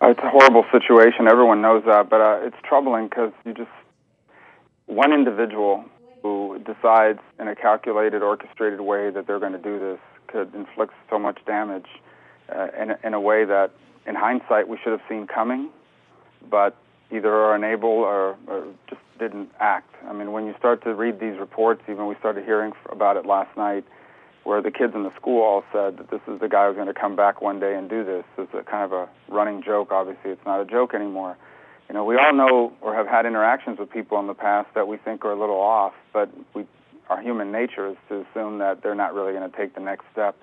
It's a horrible situation. Everyone knows that, but it's troubling because one individual who decides in a calculated, orchestrated way that they're going to do this could inflict so much damage in a way that, in hindsight, we should have seen coming, but either are unable or just didn't act. I mean, when you start to read these reports, even we started hearing about it last night, where the kids in the school all said that this is the guy who's going to come back one day and do this. It's a kind of a running joke. Obviously, it's not a joke anymore. You know, we all know or have had interactions with people in the past that we think are a little off, but our human nature is to assume that they're not really going to take the next step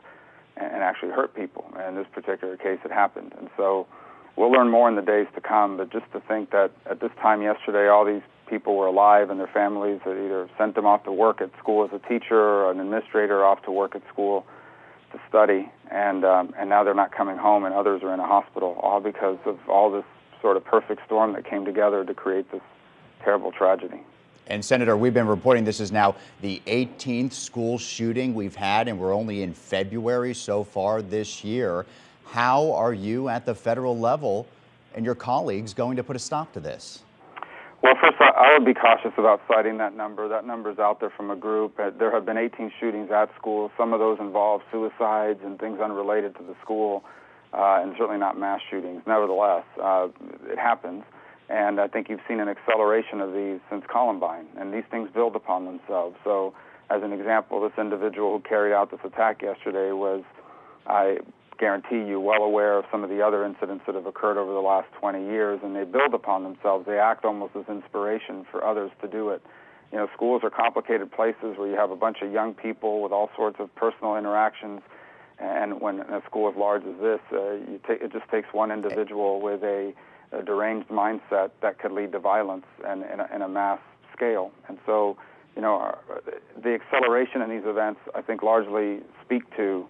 and actually hurt people. And in this particular case, it happened. And so we'll learn more in the days to come, but just to think that at this time yesterday, all these people were alive and their families had either sent them off to work at school as a teacher or an administrator off to work at school to study, and now they're not coming home and others are in a hospital, all because of all this sort of perfect storm that came together to create this terrible tragedy. And Senator, we've been reporting this is now the 18th school shooting we've had, and we're only in February so far this year. How are you at the federal level and your colleagues going to put a stop to this? Well, first, I would be cautious about citing that number. That number's out there from a group. There have been 18 shootings at schools. Some of those involve suicides and things unrelated to the school, and certainly not mass shootings. Nevertheless, it happens. And I think you've seen an acceleration of these since Columbine, and these things build upon themselves. So, as an example, this individual who carried out this attack yesterday was, I guarantee you, well aware of some of the other incidents that have occurred over the last 20 years, and they build upon themselves. They act almost as inspiration for others to do it. You know, schools are complicated places where you have a bunch of young people with all sorts of personal interactions, and when a school as large as this, it just takes one individual with a deranged mindset that could lead to violence and in a mass scale. And so, you know, the acceleration in these events, I think, largely speak to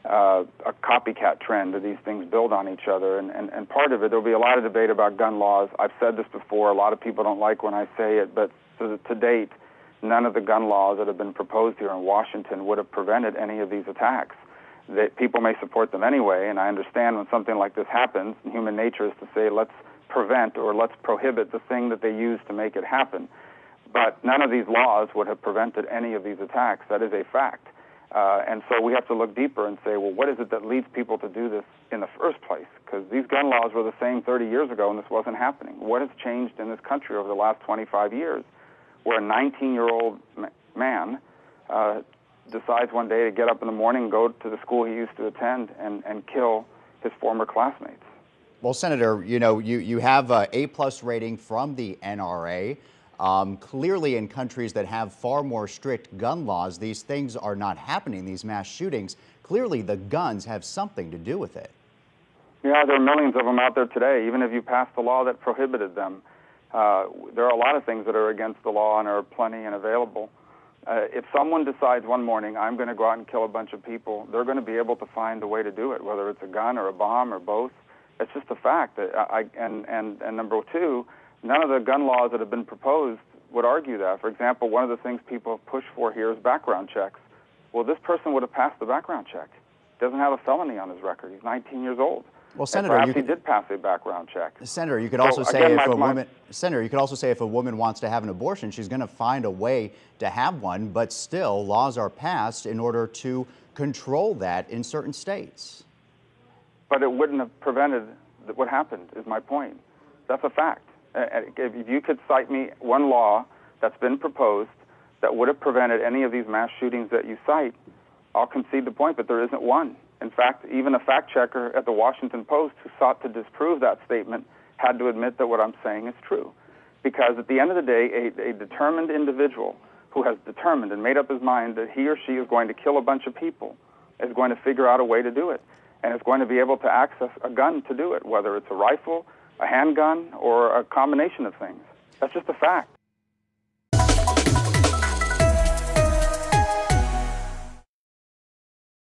a copycat trend of these things build on each other. And part of it, there'll be a lot of debate about gun laws. I've said this before. A lot of people don't like when I say it, but to date, none of the gun laws that have been proposed here in Washington would have prevented any of these attacks. That people may support them anyway, and I understand when something like this happens, human nature is to say, let's prevent or let's prohibit the thing that they use to make it happen. But none of these laws would have prevented any of these attacks. That is a fact. And so we have to look deeper and say, well, what is it that leads people to do this in the first place? Because these gun laws were the same 30 years ago and this wasn't happening. What has changed in this country over the last 25 years where a 19-year-old man decides one day to get up in the morning and go to the school he used to attend and kill his former classmates? Well, Senator, you know, you have an A+ rating from the NRA. Clearly in countries that have far more strict gun laws, these things are not happening, these mass shootings. Clearly the guns have something to do with it. Yeah, there are millions of them out there today. Even if you passed a law that prohibited them, there are a lot of things that are against the law and are plenty and available. If someone decides one morning, I'm going to go out and kill a bunch of people, they're going to be able to find a way to do it, whether it's a gun or a bomb or both. It's just a fact. And number two, none of the gun laws that have been proposed would argue that. For example, one of the things people have pushed for here is background checks. Well, this person would have passed the background check. He doesn't have a felony on his record. He's 19 years old. Well, Senator, perhaps he did pass a background check. Senator, you could also say Senator, you could also say if a woman wants to have an abortion, she's going to find a way to have one. But still, laws are passed in order to control that in certain states. But it wouldn't have prevented what happened. Is my point. That's a fact. If you could cite me one law that's been proposed that would have prevented any of these mass shootings that you cite, I'll concede the point, but there isn't one. In fact, even a fact checker at the Washington Post who sought to disprove that statement had to admit that what I'm saying is true. Because at the end of the day, a determined individual who has determined and made up his mind that he or she is going to kill a bunch of people is going to figure out a way to do it, and is going to be able to access a gun to do it, whether it's a rifle, a handgun, or a combination of things. That's just a fact.